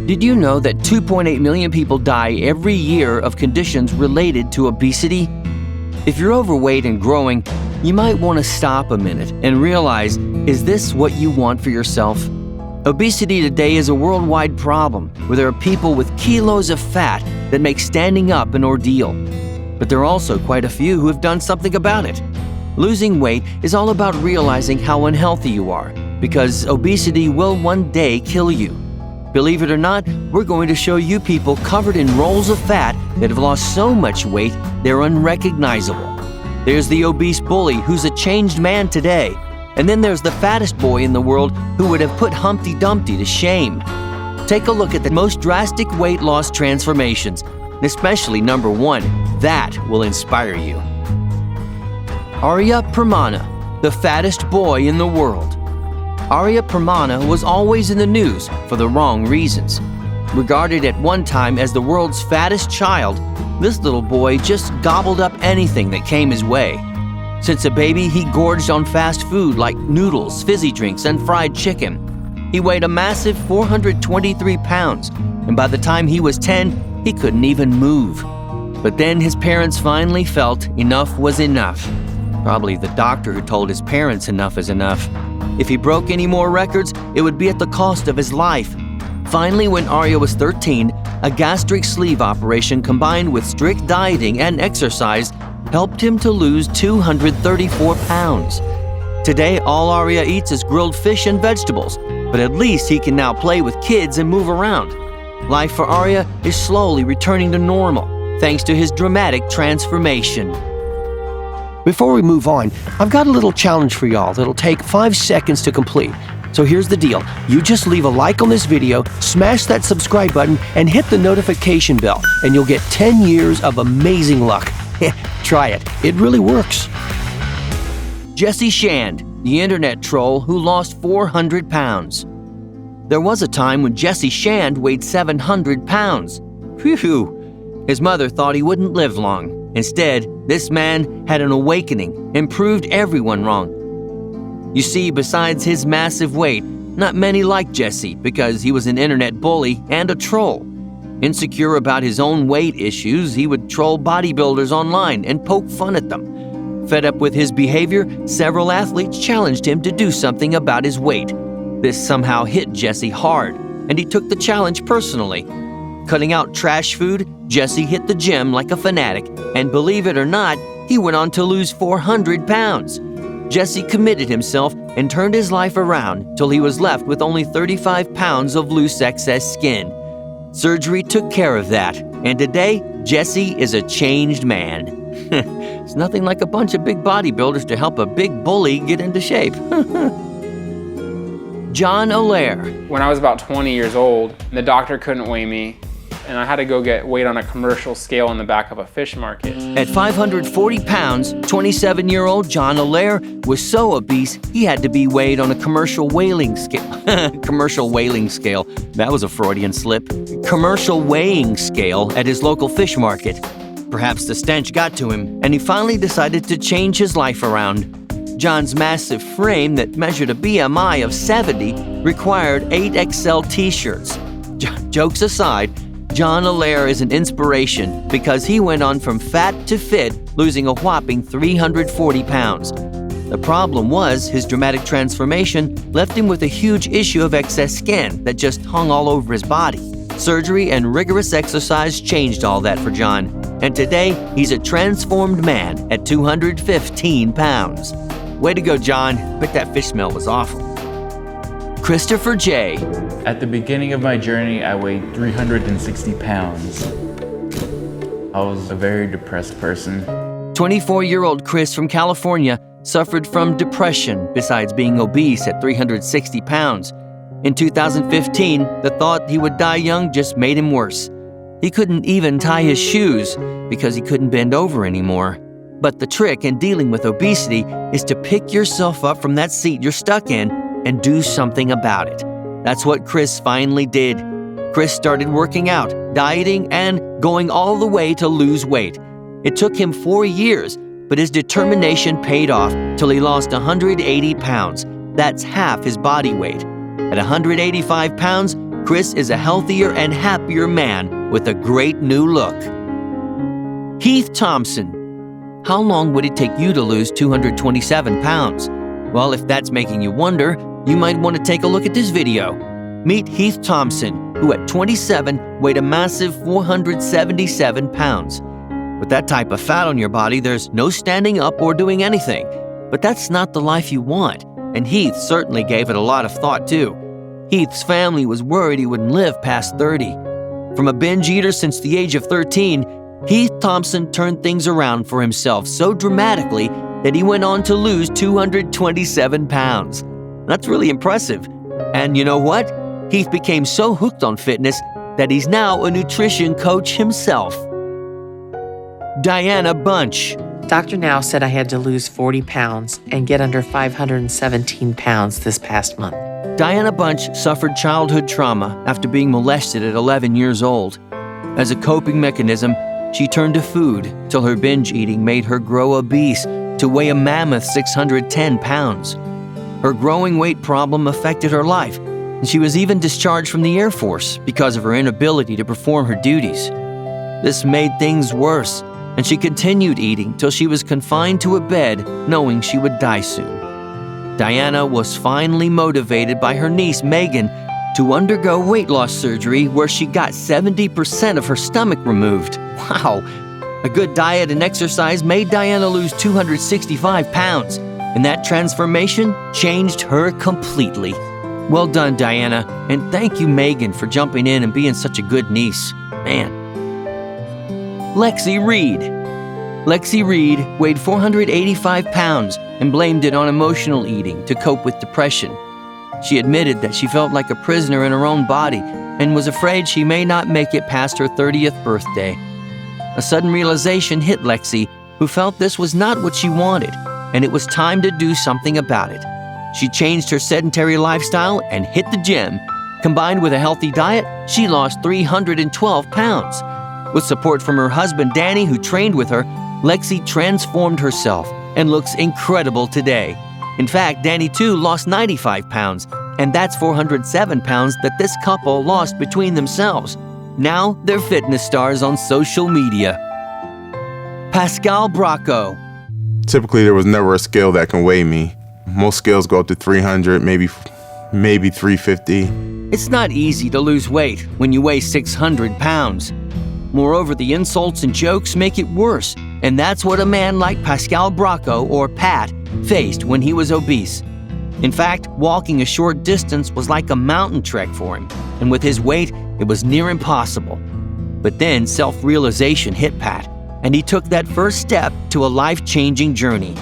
Did you know that 2.8 million people die every year of conditions related to obesity? If you're overweight and growing, you might want to stop a minute and realize, is this what you want for yourself? Obesity today is a worldwide problem where there are people with kilos of fat that make standing up an ordeal. But there are also quite a few who have done something about it. Losing weight is all about realizing how unhealthy you are, because obesity will one day kill you. Believe it or not, we're going to show you people covered in rolls of fat that have lost so much weight they're unrecognizable. There's the obese bully who's a changed man today. And then there's the fattest boy in the world who would have put Humpty Dumpty to shame. Take a look at the most drastic weight loss transformations, especially number 1. That will inspire you. Arya Pramana, the fattest boy in the world. Arya Pramana was always in the news for the wrong reasons. Regarded at one time as the world's fattest child, this little boy just gobbled up anything that came his way. Since a baby, he gorged on fast food like noodles, fizzy drinks, and fried chicken. He weighed a massive 423 pounds, and by the time he was 10, he couldn't even move. But then his parents finally felt enough was enough. Probably the doctor who told his parents enough is enough. If he broke any more records, it would be at the cost of his life. Finally, when Arya was 13, a gastric sleeve operation combined with strict dieting and exercise helped him to lose 234 pounds. Today, all Arya eats is grilled fish and vegetables, but at least he can now play with kids and move around. Life for Arya is slowly returning to normal, thanks to his dramatic transformation. Before we move on, I've got a little challenge for y'all that'll take 5 seconds to complete. So here's the deal. You just leave a like on this video, smash that subscribe button, and hit the notification bell, and you'll get 10 years of amazing luck. Try it. It really works. Jessie SH, the internet troll who lost 400 pounds. There was a time when Jessie SH weighed 700 pounds. Phew! His mother thought he wouldn't live long. Instead, this man had an awakening and proved everyone wrong. You see, besides his massive weight, not many liked Jessie because he was an internet bully and a troll. Insecure about his own weight issues, he would troll bodybuilders online and poke fun at them. Fed up with his behavior, several athletes challenged him to do something about his weight. This somehow hit Jessie hard, and he took the challenge personally. Cutting out trash food, Jessie hit the gym like a fanatic, and believe it or not, he went on to lose 400 pounds. Jessie committed himself and turned his life around till he was left with only 35 pounds of loose excess skin. Surgery took care of that, and today, Jessie is a changed man. It's nothing like a bunch of big bodybuilders to help a big bully get into shape. John Allaire. When I was about 20 years old, the doctor couldn't weigh me, and I had to go get weighed on a commercial scale in the back of a fish market. At 540 pounds, 27-year-old John Allaire was so obese he had to be weighed on a commercial weighing scale. Commercial weighing scale. That was a Freudian slip. Commercial weighing scale at his local fish market. Perhaps the stench got to him, and he finally decided to change his life around. John's massive frame that measured a BMI of 70 required 8XL t-shirts. Jokes aside, John Allaire is an inspiration because he went on from fat to fit, losing a whopping 340 pounds. The problem was his dramatic transformation left him with a huge issue of excess skin that just hung all over his body. Surgery and rigorous exercise changed all that for John, and today he's a transformed man at 215 pounds. Way to go, John. Bet that fish smell was awful. Christopher J. At the beginning of my journey, I weighed 360 pounds. I was a very depressed person. 24-year-old Chris from California suffered from depression besides being obese at 360 pounds. In 2015, the thought he would die young just made him worse. He couldn't even tie his shoes because he couldn't bend over anymore. But the trick in dealing with obesity is to pick yourself up from that seat you're stuck in and do something about it. That's what Chris finally did. Chris started working out, dieting, and going all the way to lose weight. It took him 4 years, but his determination paid off till he lost 180 pounds. That's half his body weight. At 185 pounds, Chris is a healthier and happier man with a great new look. Heath Thompson. How long would it take you to lose 227 pounds? Well, if that's making you wonder, you might want to take a look at this video. Meet Heath Thompson, who at 27 weighed a massive 477 pounds. With that type of fat on your body, there's no standing up or doing anything. But that's not the life you want, and Heath certainly gave it a lot of thought too. Heath's family was worried he wouldn't live past 30. From a binge eater since the age of 13, Heath Thompson turned things around for himself so dramatically that he went on to lose 227 pounds. That's really impressive. And you know what? Heath became so hooked on fitness that he's now a nutrition coach himself. Diana Bunch. Dr. Now said I had to lose 40 pounds and get under 517 pounds this past month. Diana Bunch suffered childhood trauma after being molested at 11 years old. As a coping mechanism, she turned to food till her binge eating made her grow obese to weigh a mammoth 610 pounds. Her growing weight problem affected her life, and she was even discharged from the Air Force because of her inability to perform her duties. This made things worse, and she continued eating till she was confined to a bed, knowing she would die soon. Diana was finally motivated by her niece Megan to undergo weight loss surgery where she got 70% of her stomach removed. Wow! A good diet and exercise made Diana lose 265 pounds, and that transformation changed her completely. Well done, Diana, and thank you, Megan, for jumping in and being such a good niece. Man. Lexi Reed. Lexi Reed weighed 485 pounds and blamed it on emotional eating to cope with depression. She admitted that she felt like a prisoner in her own body and was afraid she may not make it past her 30th birthday. A sudden realization hit Lexi, who felt this was not what she wanted, and it was time to do something about it. She changed her sedentary lifestyle and hit the gym. Combined with a healthy diet, she lost 312 pounds. With support from her husband Danny, who trained with her, Lexi transformed herself and looks incredible today. In fact, Danny too lost 95 pounds, and that's 407 pounds that this couple lost between themselves. Now they're fitness stars on social media. Pascal Braco. Typically, there was never a scale that can weigh me. Most scales go up to 300, maybe 350. It's not easy to lose weight when you weigh 600 pounds. Moreover, the insults and jokes make it worse, and that's what a man like Pascal Braco, or Pat, faced when he was obese. In fact, walking a short distance was like a mountain trek for him, and with his weight, it was near impossible. But then self-realization hit Pat, and he took that first step to a life-changing journey.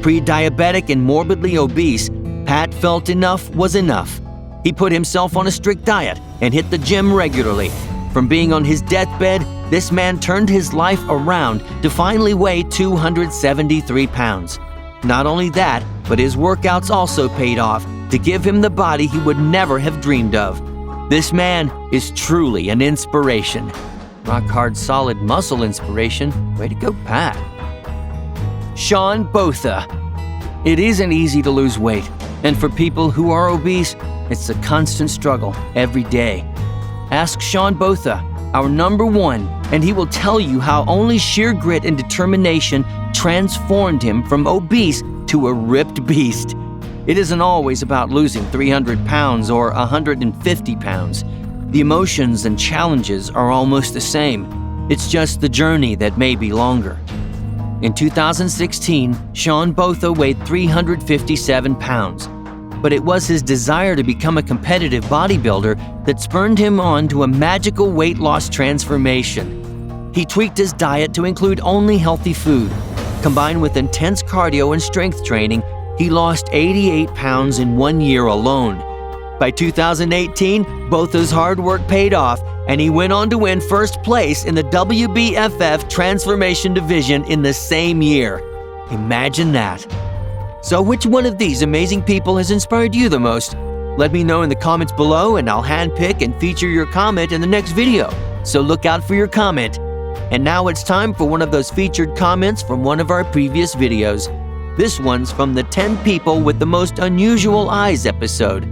Pre-diabetic and morbidly obese, Pat felt enough was enough. He put himself on a strict diet and hit the gym regularly. From being on his deathbed, this man turned his life around to finally weigh 273 pounds. Not only that, but his workouts also paid off to give him the body he would never have dreamed of. This man is truly an inspiration. Rock hard, solid muscle inspiration. Way to go, Pat. Shawn Bosa. It isn't easy to lose weight, and for people who are obese, it's a constant struggle every day. Ask Shawn Bosa, our #1, and he will tell you how only sheer grit and determination transformed him from obese to a ripped beast. It isn't always about losing 300 pounds or 150 pounds. The emotions and challenges are almost the same. It's just the journey that may be longer. In 2016, Shawn Bosa weighed 357 pounds. But it was his desire to become a competitive bodybuilder that spurred him on to a magical weight loss transformation. He tweaked his diet to include only healthy food. Combined with intense cardio and strength training, he lost 88 pounds in 1 year alone. By 2018, Bosa's hard work paid off, and he went on to win first place in the WBFF Transformation Division in the same year. Imagine that. So which one of these amazing people has inspired you the most? Let me know in the comments below, and I'll handpick and feature your comment in the next video. So look out for your comment. And now it's time for one of those featured comments from one of our previous videos. This one's from the 10 People with the Most Unusual Eyes episode.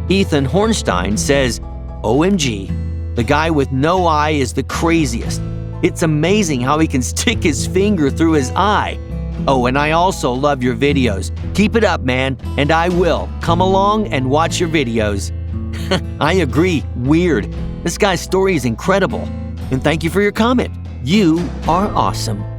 Ethan Hornstein says, OMG, the guy with no eye is the craziest. It's amazing how he can stick his finger through his eye. Oh, and I also love your videos. Keep it up, man, and I will come along and watch your videos. I agree, weird. This guy's story is incredible. And thank you for your comment. You are awesome.